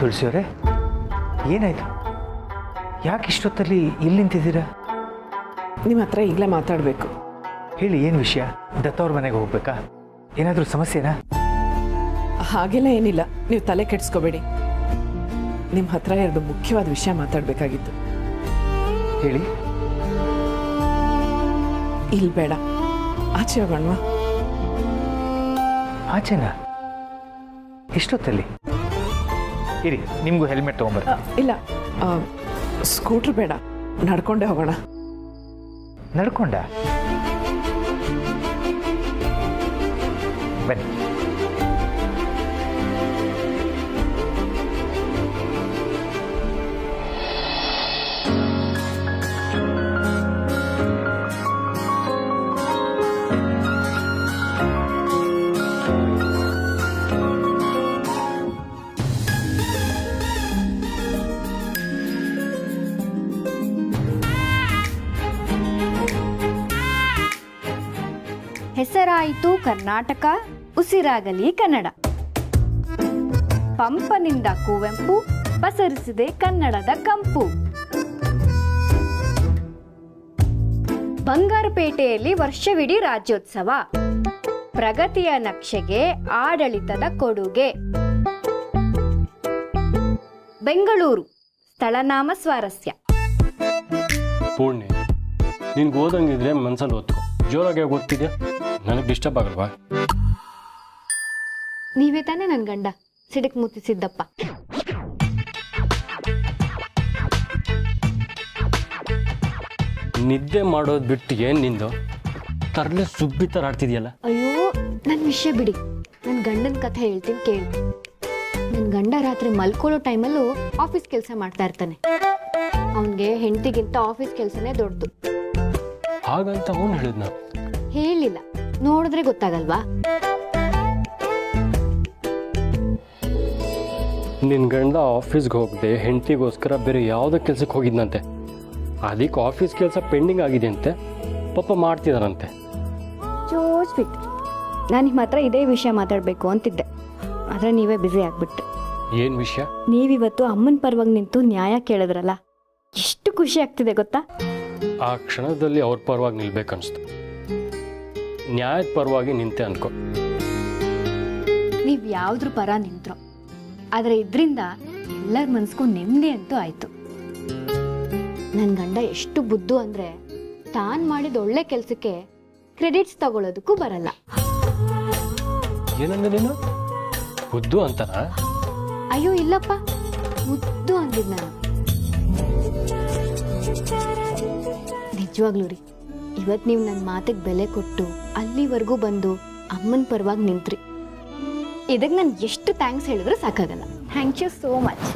ತುಳಸಿಯವರೇ, ಏನಾಯ್ತು? ಯಾಕೆ ಇಷ್ಟೊತ್ತಲ್ಲಿ ಇಲ್ಲಿ ನಿಂತಿದ್ದೀರಾ? ನಿಮ್ಮ ಹತ್ರ ಈಗಲೇ ಮಾತಾಡಬೇಕು. ಹೇಳಿ, ಏನು ವಿಷಯ? ದತ್ತವ್ರ ಮನೆಗೆ ಹೋಗ್ಬೇಕಾ? ಏನಾದರೂ ಸಮಸ್ಯೆನಾ? ಹಾಗೆಲ್ಲ ಏನಿಲ್ಲ, ನೀವು ತಲೆ ಕೆಡಿಸ್ಕೋಬೇಡಿ. ನಿಮ್ಮ ಹತ್ರ 2 ಮುಖ್ಯವಾದ ವಿಷಯ ಮಾತಾಡಬೇಕಾಗಿತ್ತು. ಹೇಳಿ. ಇಲ್ಲಿ ಬೇಡ, ಆಚೆ ಹೋಗೋಣವಾ? ಆಚೆನಾ? ಇಷ್ಟೊತ್ತಲ್ಲಿ? ಇರಿ, ನಿಮಗೂ ಹೆಲ್ಮೆಟ್ ತೊಗೊಂಬರ್ತೀನಿ. ಇಲ್ಲ, ಸ್ಕೂಟ್ರ್ ಬೇಡ, ನಡ್ಕೊಂಡೇ ಹೋಗೋಣ. ನಡ್ಕೊಂಡ? ಬನ್ನಿ. ಹೆಸರಾಯಿತು ಕರ್ನಾಟಕ, ಉಸಿರಾಗಲಿ ಕನ್ನಡ. ಪಂಪನಿಂದ ಕುವೆಂಪು ಪಸರಿಸಿದೆ ಕನ್ನಡದ ಕಂಪು. ಬಂಗಾರಪೇಟೆಯಲ್ಲಿ ವರ್ಷವಿಡೀ ರಾಜ್ಯೋತ್ಸವ, ಪ್ರಗತಿಯ ನಕ್ಷೆಗೆ ಆಡಳಿತದ ಕೊಡುಗೆ. ಬೆಂಗಳೂರು ಸ್ಥಳನಾಮ ಸ್ವಾರಸ್ಯ. ಪೂರ್ಣಿ, ನಿನ್ಗೆ ಓದಂಗಿದ್ರೆ ಮನ್ಸಲ್ಲಿ ಓದ್ಕೊ. ಜೋರಾಗಿ ಓದ್ತಿದ್ಯಾ? ನನಗೆ ಡಿಸ್ಟರ್ಬ್ ಆಗಲ್ವಾ? ನೀವೇ ತಾನೇ ನನ್ನ ಗಂಡ ಸಿಡಕ್ ಮುತ್ತಿಸಿದ್ದಪ್ಪ. ನಿದ್ದೆ ಮಾಡೋದು ಬಿಟ್ಟು ಏನು ನಿಂದು ತರಲೆ ಸುಬ್ಬಿ ಥರ ಆಡ್ತಿದ್ಯಲ್ಲ? ಅಯ್ಯೋ, ನನ್ನ ವಿಷಯ ಬಿಡಿ, ನನ್ನ ಗಂಡನ ಕಥೆ ಹೇಳ್ತೀನಿ ಕೇಳಿ. ನನ್ನ ಗಂಡ ರಾತ್ರಿ ಮಲ್ಕೊಳ್ಳೋ ಟೈಮಲ್ಲೂ ಆಫೀಸ್ ಕೆಲಸ ಮಾಡ್ತಾ ಇರ್ತಾನೆ. ಅವನಿಗೆ ಹೆಂಡತಿಗಿಂತ ಆಫೀಸ್ ಕೆಲಸನೇ ದೊಡ್ಡದು. ಹಾಗಂತ ಅವನು ಹೇಳಿದ್ನ? ಹೇಳಿಲ್ಲ, ನೋಡಿದ್ರೆ ಗೊತ್ತಾಗಲ್ವಾ? ನಿನ್ನ ಗಂಡ ಆಫೀಸ್ಗೆ ಹೋಗದೆ ಹೆಂಡತಿಗೋಸ್ಕರ ಬೇರೆ ಯಾವುದೋ ಕೆಲಸಕ್ಕೆ ಹೋಗಿದ್ನಂತೆ. ಅದಕ್ಕೆ ಆಫೀಸ್ ಕೆಲಸ ಪೆಂಡಿಂಗ್ ಆಗಿದೆ ಅಂತೆ, ಪಾಪ ಮಾಡ್ತಿದಾರಂತೆ. ಜೋಸ್ ಬಿಟ್ಟು ನಾನು ನಿಮ್ಮ ಹತ್ರ ಇದೇ ವಿಷಯ ಮಾತಾಡಬೇಕು ಅಂತಿದ್ದೆ, ಆದರೆ ನೀವೇ ಬ್ಯುಸಿ ಆಗ್ಬಿಟ್ರೆ. ಏನು ವಿಷಯ? ನೀವಿವತ್ತು ಅಮ್ಮನ ಪರವಾಗಿ ನಿಂತು ನ್ಯಾಯ ಕೇಳಿದ್ರಲ್ಲ, ಎಷ್ಟು ಖುಷಿ ಆಗ್ತಿದೆ ಗೊತ್ತಾ? ಆ ಕ್ಷಣದಲ್ಲಿ ಅವ್ರ ಪರವಾಗಿ ನಿಲ್ಬೇಕನ್ನಿಸ್ತು. ನ್ಯಾಯದ ಪರವಾಗಿ ನಿಂತೆ ಅನ್ಕೋ. ನೀವು ಯಾವುದ್ರ ಪರ ನಿಂತ್ರೋ, ಆದರೆ ಇದರಿಂದ ಎಲ್ಲರ ಮನ್ಸಿಗೂ ನೆಮ್ಮದಿ ಅಂತೂ ಆಯ್ತು. ನನ್ನ ಗಂಡ ಎಷ್ಟು ಬುದ್ಧು ಅಂದ್ರೆ ತಾನು ಮಾಡಿದ ಒಳ್ಳೆ ಕೆಲಸಕ್ಕೆ ಕ್ರೆಡಿಟ್ಸ್ ತಗೊಳ್ಳೋದಕ್ಕೂ ಬರಲ್ಲ. ಏನಂದ್ರೆ ನೀನು ಬುದ್ಧು ಅಂತನಾ? ಅಯ್ಯೋ ಇಲ್ಲಪ್ಪ, ಮುದ್ದು ಅಂದಿದ್ ನಾನು. ನಿಜವಾಗ್ಲೂ ರೀ, ಇವತ್ತು ನೀವು ನನ್ನ ಮಾತಿಗೆ ಬೆಲೆ ಕೊಟ್ಟು ಅಲ್ಲಿವರೆಗೂ ಬಂದು ಅಮ್ಮನ ಪರವಾಗಿ ನಿಂತ್ರಿ. ಇದಕ್ಕೆ ನಾನು ಎಷ್ಟು ಥ್ಯಾಂಕ್ಸ್ ಹೇಳಿದ್ರು ಸಾಕಾಗಲ್ಲ. Thank you so much.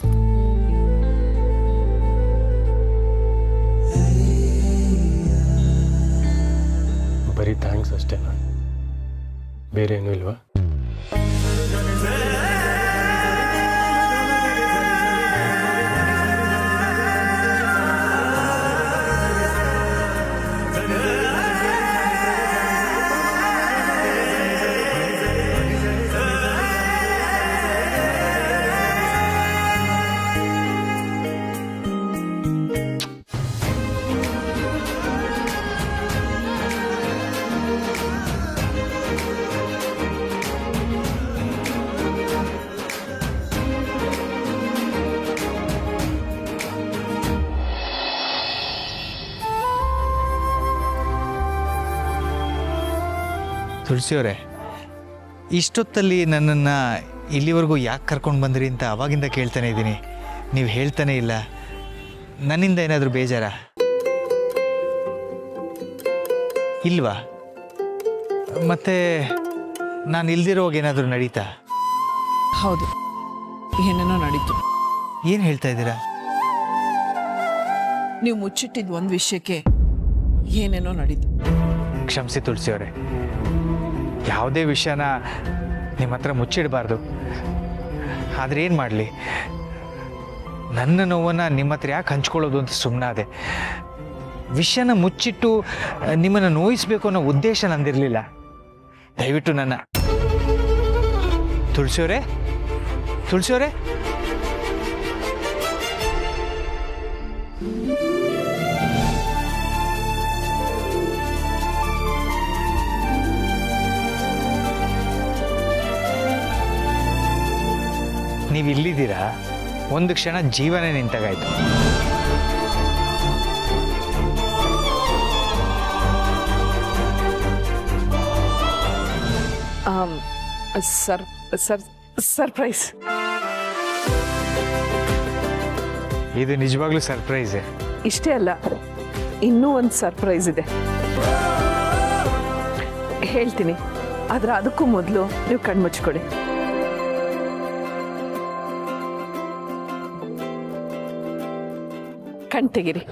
ಬರೀ ಥ್ಯಾಂಕ್ಸ್ ಅಷ್ಟೇನಾ? ಬೇರೆ ಏನೂ ಇಲ್ವಾ? ತುಳಸಿಯವರೇ, ಇಷ್ಟೊತ್ತಲ್ಲಿ ನನ್ನನ್ನು ಇಲ್ಲಿವರೆಗೂ ಯಾಕೆ ಕರ್ಕೊಂಡು ಬಂದ್ರಿ ಅಂತ ಅವಾಗಿಂದ ಕೇಳ್ತಾನೆ ಇದ್ದೀನಿ. ನೀವು ಹೇಳ್ತಾನೆ ಇಲ್ಲ. ನನ್ನಿಂದ ಏನಾದರೂ ಬೇಜಾರ ಇಲ್ವಾ? ಮತ್ತೆ ನಾನು ಇಲ್ದಿರೋವಾಗ ಏನಾದರೂ ನಡೀತಾ? ಹೌದು, ಏನೇನೋ ನಡೀತು. ಏನು ಹೇಳ್ತಾ ಇದ್ದೀರಾ? ನೀವು ಮುಚ್ಚಿಟ್ಟಿದ್ದು ಒಂದು ವಿಷಯಕ್ಕೆ ಏನೇನೋ ನಡೀತು. ಕ್ಷಮಿಸಿ ತುಳಸಿಯವರೇ, ಯಾವುದೇ ವಿಷಯನ ನಿಮ್ಮ ಹತ್ರ ಮುಚ್ಚಿಡಬಾರ್ದು. ಆದರೆ ಏನು ಮಾಡಲಿ, ನನ್ನ ನೋವನ್ನು ನಿಮ್ಮ ಹತ್ರ ಯಾಕೆ ಹಂಚ್ಕೊಳ್ಳೋದು ಅಂತ ಸುಮ್ಮನಾದೆ. ವಿಷಯನ ಮುಚ್ಚಿಟ್ಟು ನಿಮ್ಮನ್ನು ನೋಯಿಸ್ಬೇಕು ಅನ್ನೋ ಉದ್ದೇಶ ನಂದಿರಲಿಲ್ಲ. ದಯವಿಟ್ಟು ನನ್ನ ತುಳಸಿಯವರೇ, ತುಳಸಿಯವರೇ, ನೀವು ಇಲ್ಲಿದ್ದೀರಾ, ಒಂದು ಕ್ಷಣ ಜೀವನೇ ನಿಂತಾಗಾಯ್ತು. ಸರ್ಪ್ರೈಸ್. ಇದು ನಿಜವಾಗ್ಲೂ ಸರ್ಪ್ರೈಸೇ. ಇಷ್ಟೇ ಅಲ್ಲ, ಇನ್ನೂ ಒಂದು ಸರ್ಪ್ರೈಸ್ ಇದೆ, ಹೇಳ್ತೀನಿ. ಆದ್ರೆ ಅದಕ್ಕೂ ಮೊದಲು ನೀವು ಕಣ್ಮುಚ್ಕೊಳ್ಳಿ. ಕಣ್ ತೆಗಿರಿ.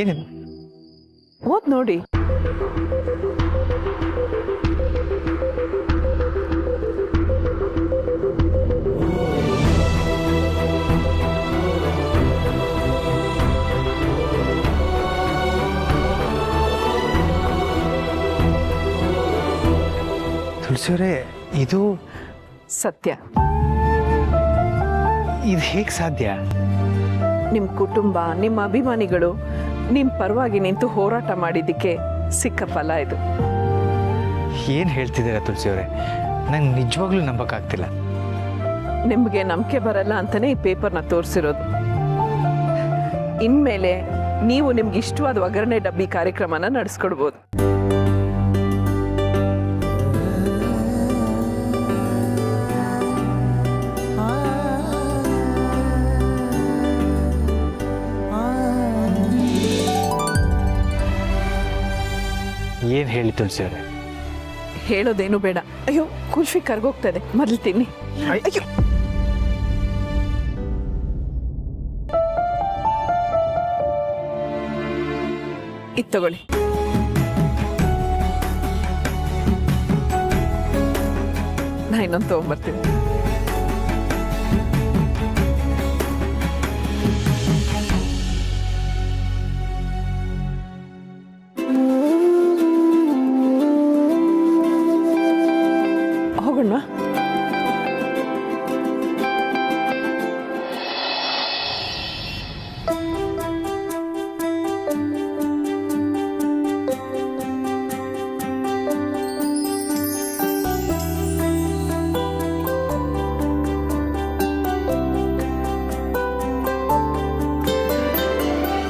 ಏನಿದು? ಓದ್ ನೋಡಿ. ತುಳಸಿಯವರೇ, ಇದು ಸತ್ಯ. ಇದು ಹೇಗೆ ಸಾಧ್ಯ? ನಿಮ್ಮ ಕುಟುಂಬ, ನಿಮ್ಮ ಅಭಿಮಾನಿಗಳು ನಿಮ್ಮ ಪರವಾಗಿ ನಿಂತು ಹೋರಾಟ ಮಾಡಿದ್ದಕ್ಕೆ ಸಿಕ್ಕ ಫಲ ಇದು. ಏನು ಹೇಳ್ತಿದ್ದೀರಾ ತುಳಸಿಯವರೇ? ನಂಗೆ ನಿಜವಾಗ್ಲೂ ನಂಬಕ್ಕಾಗ್ತಿಲ್ಲ. ನಿಮಗೆ ನಂಬಿಕೆ ಬರಲ್ಲ ಅಂತಾನೆ ಈ ಪೇಪರ್ನ ತೋರಿಸಿರೋದು. ಇನ್ಮೇಲೆ ನೀವು ನಿಮ್ಗೆ ಇಷ್ಟವಾದ ಒಗ್ಗರಣೆ ಡಬ್ಬಿ ಕಾರ್ಯಕ್ರಮನ ನಡೆಸ್ಕೊಡ್ಬೋದು. ಏನು ಹೇಳಿ ತುಳಸಿಯವರೇ? ಹೇಳೋದೇನು ಬೇಡ. ಅಯ್ಯೋ, ಕುಲ್ಫಿ ಕರ್ಗೋಗ್ತದೆ, ಮೊದಲು ತಿನ್ನಿ. ಅಯ್ಯೋ, ಇದು ತಗೊಳ್ಳಿ. ನಾ ಇನ್ನೊಂದು ತಗೊಂಡ್ಬರ್ತೀನಿ. ಹೋಗೋಣ.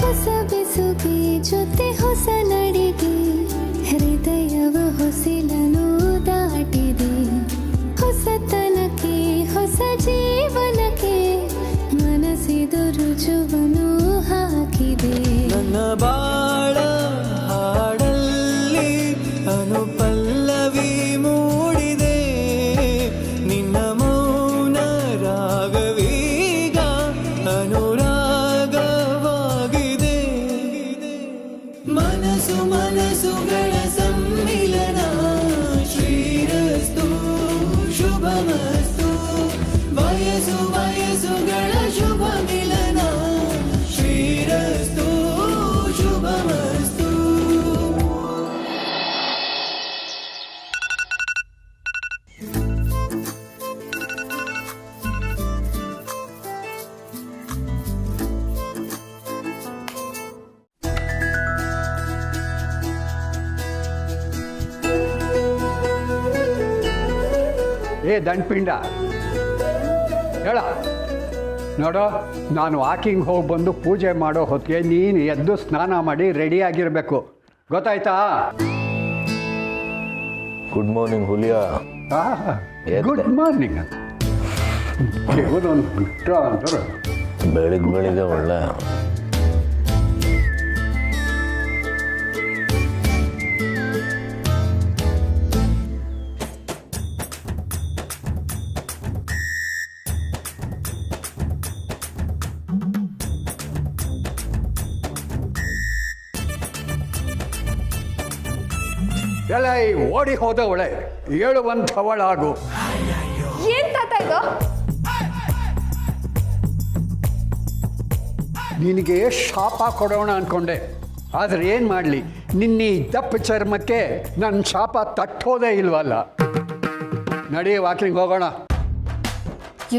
ಹೊಸ ಬೆಸುಗೆ ಜೊತೆ ಹೊಸ ನಡಿಗೆ ಹೃದಯವ ಹೊಸಿಲನು ದಾಟಿದೆ. ಹೊಸತನಕ್ಕೆ ಹೊಸ ಜೀವನಕ್ಕೆ ಮನಸ್ಸಿದು ರುಜುವನು ಹಾಕಿದೆ. ನನ್ನ ಬಾಳ ಹಾಡಲ್ಲಿ ಅನುಪಲ್ಲವಿ ಮೂಡಿದೆ. ನಿನ್ನ ಮೌನ ರಾಗವೀಗ ಅನುರಾಗವಾಗಿದೆ. ಮನಸ್ಸು ಮನಸ್ಸುಗಳ ಸಮ್ಮಿಲನ. ಶ್ರೀರಸ್ತು ಶುಭಮಸ್ತು. ವಯಸ್ಸು ವಯಸ್ಸುಗಳ ಶುಭ ಮಿಲನ. ಶ್ರೀರಸ್ತು ಶುಭಮಸ್ತು. ಏ ದಂಡಪಿಂಡ, ಹೇಳ ನೋಡೋ, ನಾನು ವಾಕಿಂಗ್ ಹೋಗಿ ಬಂದು ಪೂಜೆ ಮಾಡೋ ಹೊತ್ತಿಗೆ ನೀನು ಎದ್ದು ಸ್ನಾನ ಮಾಡಿ ರೆಡಿಯಾಗಿರಬೇಕು, ಗೊತ್ತಾಯ್ತಾ? ಗುಡ್ ಮಾರ್ನಿಂಗ್ ಹುಲಿಯಾ. Good morning. ಇವನೊಂದು ಬಿಟ್ಟ ಅಂತಾರೆ. ಬೆಳಿಗ್ಗೆ ಒಳ್ಳೆ ಎಲ್ಲ ಈ ಓಡಿ ಹೋದವಳೆ ಹೇಳುವಂಥವಳಾಗು. ಏನ್ ತಾತ ಇದು? ನಿನಗೆ ಶಾಪ ಕೊಡೋಣ ಅಂದ್ಕೊಂಡೆ, ಆದರೆ ಏನು ಮಾಡಲಿ, ನಿನ್ನ ಈ ದಪ್ಪ ಚರ್ಮಕ್ಕೆ ನನ್ನ ಶಾಪ ತಟ್ಟೋದೇ ಇಲ್ವಲ್ಲ. ನಡಿ, ವಾಕಿಂಗ್ ಹೋಗೋಣ.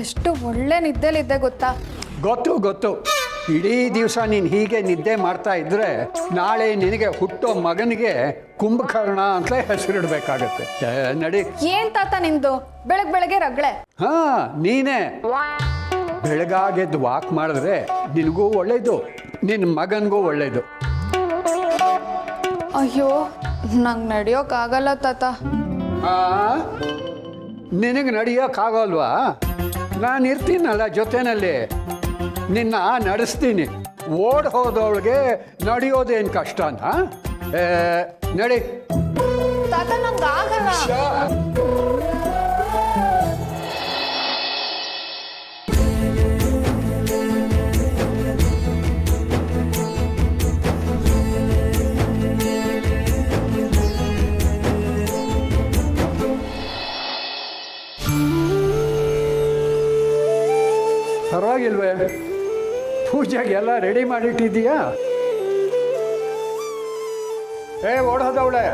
ಎಷ್ಟು ಒಳ್ಳೆ ನಿದ್ದೆಲಿದ್ದೆ ಗೊತ್ತಾ? ಗೊತ್ತು ಇಡೀ ದಿವಸ ನೀನು ಹೀಗೆ ನಿದ್ದೆ ಮಾಡ್ತಾ ಇದ್ರೆ ನಾಳೆ ನಿನಗೆ ಹುಟ್ಟೋ ಮಗನಿಗೆ ಕುಂಭಕರ್ಣ ಅಂತಲೇ ಹೆಸರಿಡಬೇಕಾಗತ್ತೆ. ನಡಿ. ಏನ್ ತಾತ ನಿಮ್ದು ಬೆಳಗ್ಗೆ ರಗಳೆ? ನೀನೇ ಬೆಳಗಾಗೆದ್ದು ವಾಕ್ ಮಾಡಿದ್ರೆ ನಿನಗೂ ಒಳ್ಳೇದು, ನಿನ್ನ ಮಗನಿಗೂ ಒಳ್ಳೇದು. ಅಯ್ಯೋ ನಂಗೆ ನಡೆಯೋಕ್ಕಾಗಲ್ಲ ತಾತ. ನಿನಗೆ ನಡೆಯೋಕ್ಕಾಗಲ್ವಾ? ನಾನು ಇರ್ತೀನಲ್ಲ ಜೊತೆಯಲ್ಲಿ, ನಿನ್ನ ನಡೆಸ್ತೀನಿ. ಓಡ್ ಹೋದವಳಿಗೆ ನಡೆಯೋದೇನು ಕಷ್ಟ ಅಂತ? ನಡಿ. ತಾತ ನಂಗೆ ಆಗಲ್ಲ. ಪರವಾಗಿಲ್ವೇ? ಪೂಜೆಗೆಲ್ಲ ರೆಡಿ ಮಾಡಿಟ್ಟಿದ್ದೀಯಾ? ಓಡೋದವಳೆ.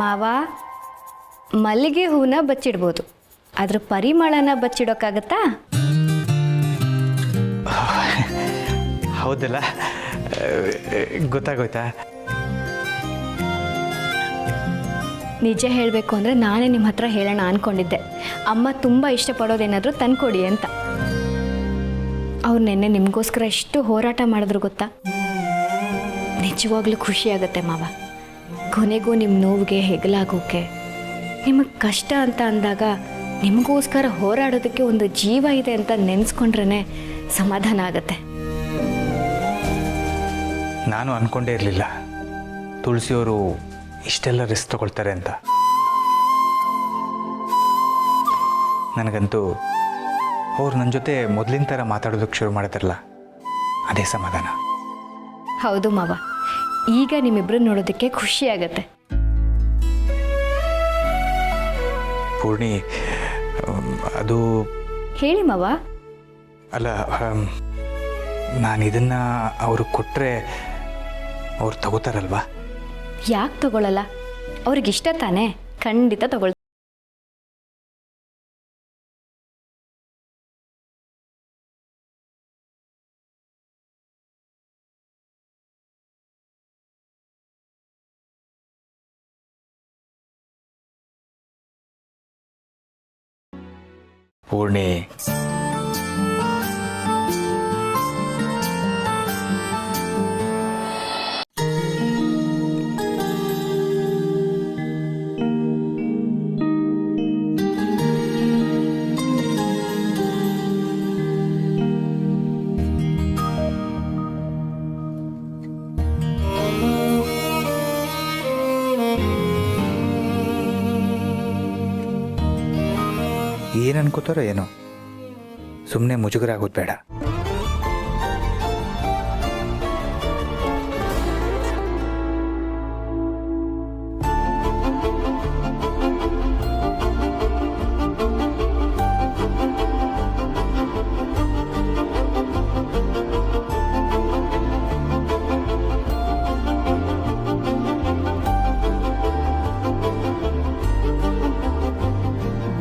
ಮಾವ, ಮಲ್ಲಿಗೆ ಹೂನ ಬಚ್ಚಿಡ್ಬೋದು, ಅದ್ರ ಪರಿಮಳನ ಬಚ್ಚಿಡೋಕ್ಕಾಗತ್ತಾ? ಹೌದಲ್ಲ, ಗೊತ್ತಾಗೋಯ್ತಾ? ನಿಜ ಹೇಳಬೇಕು ಅಂದರೆ ನಾನೇ ನಿಮ್ಮ ಹತ್ರ ಹೇಳೋಣ ಅಂದ್ಕೊಂಡಿದ್ದೆ. ಅಮ್ಮ ತುಂಬ ಇಷ್ಟಪಡೋದೇನಾದರೂ ತಂದ್ಕೊಡಿ ಅಂತ. ಅವ್ರು ನೆನ್ನೆ ನಿಮಗೋಸ್ಕರ ಎಷ್ಟು ಹೋರಾಟ ಮಾಡಿದ್ರು ಗೊತ್ತಾ? ನಿಜವಾಗ್ಲೂ ಖುಷಿಯಾಗತ್ತೆ ಮಾವ. ಕೊನೆಗೂ ನಿಮ್ಮ ನೋವಿಗೆ ಹೆಗಲಾಗೋಕೆ, ನಿಮಗೆ ಕಷ್ಟ ಅಂತ ಅಂದಾಗ ನಿಮಗೋಸ್ಕರ ಹೋರಾಡೋದಕ್ಕೆ ಒಂದು ಜೀವ ಇದೆ ಅಂತ ನೆನೆಸ್ಕೊಂಡ್ರೇ ಸಮಾಧಾನ ಆಗತ್ತೆ. ನಾನು ಅಂದ್ಕೊಂಡೇ ಇರಲಿಲ್ಲ ತುಳಸಿಯವರು ಇಷ್ಟೆಲ್ಲ ರಿಸ್ಕ್ ತಗೊಳ್ತಾರೆ ಅಂತ. ನನಗಂತೂ ಅವ್ರು ನನ್ನ ಜೊತೆ ಮೊದಲಿನ ಥರ ಮಾತಾಡೋದಕ್ಕೆ ಶುರು ಮಾಡಿದ್ರಲ್ಲ, ಅದೇ ಸಮಾಧಾನ. ಹೌದು ಮಾವ, ಈಗ ನಿಮ್ಮಿಬ್ರು ನೋಡೋದಕ್ಕೆ ಖುಷಿ ಆಗತ್ತೆ. ಪೂರ್ಣಿ, ಅದು ಹೇಳಿ ಮಾವ. ಅಲ್ಲ, ನಾನು ಇದನ್ನು ಅವ್ರಿಗೆ ಕೊಟ್ಟರೆ ಅವ್ರು ತಗೋತಾರಲ್ವಾ? ಯಾಕೆ ತಗೊಳ್ಳಲ್ಲ? ಅವ್ರಿಗಿಷ್ಟ ತಾನೇ, ಖಂಡಿತ ತಗೊಳ್ತಾರೆ. ಪೂರ್ಣಿ, ಏನು ಅನ್ಕೋತಾರೋ ಏನೋ, ಸುಮ್ಮನೆ ಮುಜುಗರ ಆಗೋದು ಬೇಡ.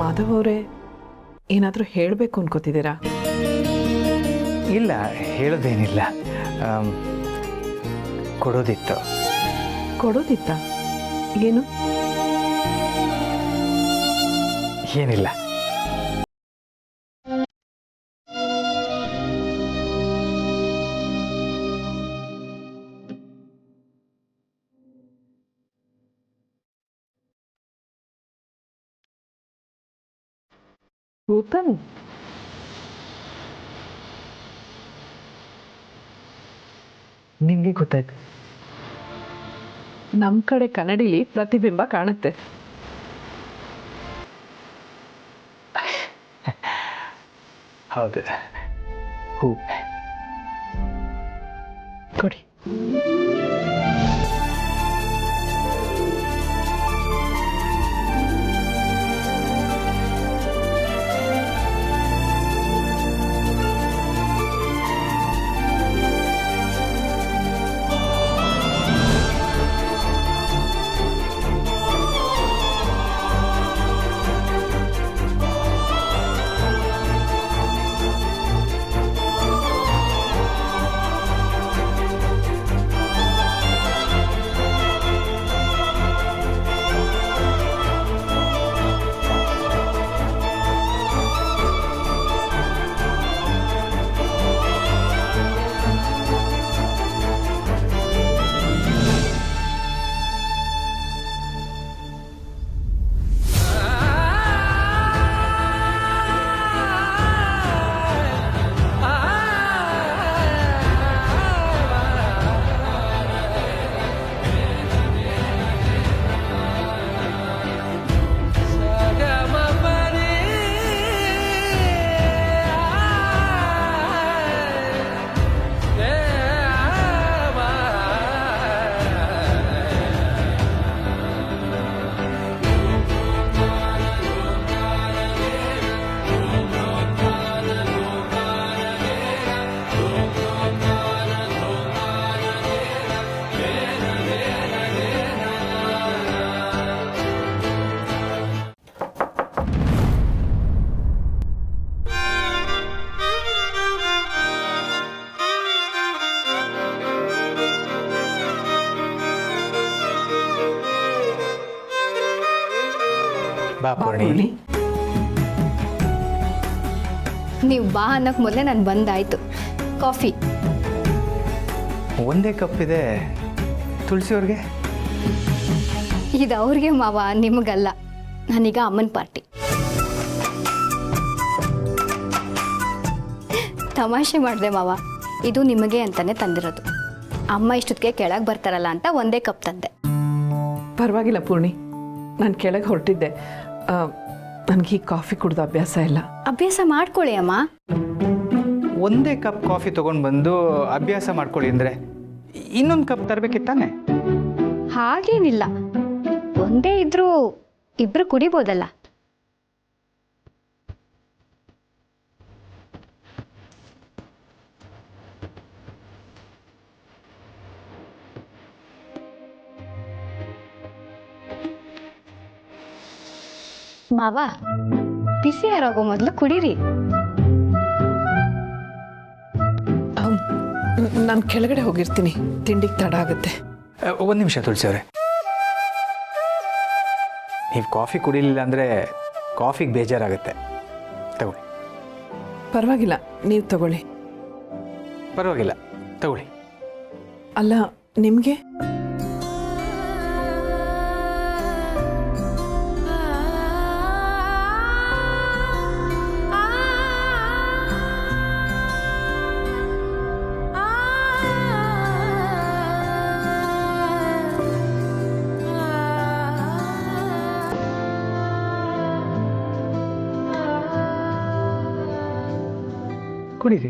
ಮಾಧವ್ ಅವರೇ, ಏನಾದರೂ ಹೇಳಬೇಕು ಅನ್ಕೋತಿದ್ದೀರಾ? ಇಲ್ಲ, ಹೇಳೋದೇನಿಲ್ಲ. ಕೊಡೋದಿತ್ತು. ಕೊಡೋದಿತ್ತ? ಏನು? ಏನಿಲ್ಲ. ಭೂತನ್ ನಿಮಗೆ ಗೊತ್ತಾಯ್ತು? ನಮ್ಮ ಕಡೆ ಕನ್ನಡಿಲಿ ಪ್ರತಿಬಿಂಬ ಕಾಣುತ್ತೆ. ಹೌದು. ಹೂ ಕೊಡಿ. ಬಾ ಪೂರ್ಣಿ. ನೀವು ಬಾ ಅನ್ನೋಕೆ ಮೊದಲೇ ನಾನು ಬಂದಾಯ್ತು. ಕಾಫಿ ಒಂದೇ ಕಪ್ ಇದೆ. ತುಳಸಿಯವ್ರಿಗೆ? ಇದು ಅವ್ರಿಗೆ ಮಾವ, ನಿಮಗಲ್ಲ. ನಾನೀಗ ಅಮ್ಮನ ಪಾರ್ಟಿ. ತಮಾಷೆ ಮಾಡಿದೆ ಮಾವ, ಇದು ನಿಮಗೆ ಅಂತಾನೆ ತಂದಿರೋದು. ಅಮ್ಮ ಇಷ್ಟೊತ್ತಿಗೆ ಕೆಳಗೆ ಬರ್ತಾರಲ್ಲ ಅಂತ ಒಂದೇ ಕಪ್ ತಂದೆ. ಪರವಾಗಿಲ್ಲ ಪೂರ್ಣಿ, ನಾನು ಕೆಳಗೆ ಹೊರಟಿದ್ದೆ. ನನಗೆ ಈ ಕಾಫಿ ಕುಡ್ದು ಅಭ್ಯಾಸ ಇಲ್ಲ. ಅಭ್ಯಾಸ ಮಾಡ್ಕೊಳ್ಳಿ ಅಮ್ಮ. ಒಂದೇ ಕಪ್ ಕಾಫಿ ತೊಗೊಂಡು ಬಂದು ಅಭ್ಯಾಸ ಮಾಡ್ಕೊಳ್ಳಿ ಅಂದರೆ ಇನ್ನೊಂದು ಕಪ್ ತರಬೇಕಿತ್ತಾನೆ? ಹಾಗೇನಿಲ್ಲ, ಒಂದೇ ಇದ್ರೂ ಇಬ್ರು ಕುಡಿಬೋದಲ್ಲ. ಮಾವ, ಬಿಸಿ ಯಾರಾಗೋ ಮೊದಲು ಕುಡೀರಿ. ನಾನು ಕೆಳಗಡೆ ಹೋಗಿರ್ತೀನಿ, ತಿಂಡಿಗೆ ತಡ ಆಗುತ್ತೆ. ಒಂದು ನಿಮಿಷ ತುಳಸಿ ಅವರೇ, ನೀವು ಕಾಫಿ ಕುಡಿಲಿಲ್ಲ ಅಂದರೆ ಕಾಫಿಗೆ ಬೇಜಾರಾಗುತ್ತೆ. ತಗೊಳ್ಳಿ. ಪರವಾಗಿಲ್ಲ, ನೀವು ತಗೊಳ್ಳಿ. ಪರವಾಗಿಲ್ಲ, ತಗೊಳ್ಳಿ. ಅಲ್ಲ, ನಿಮಗೆ? ಕುಡೀರಿ.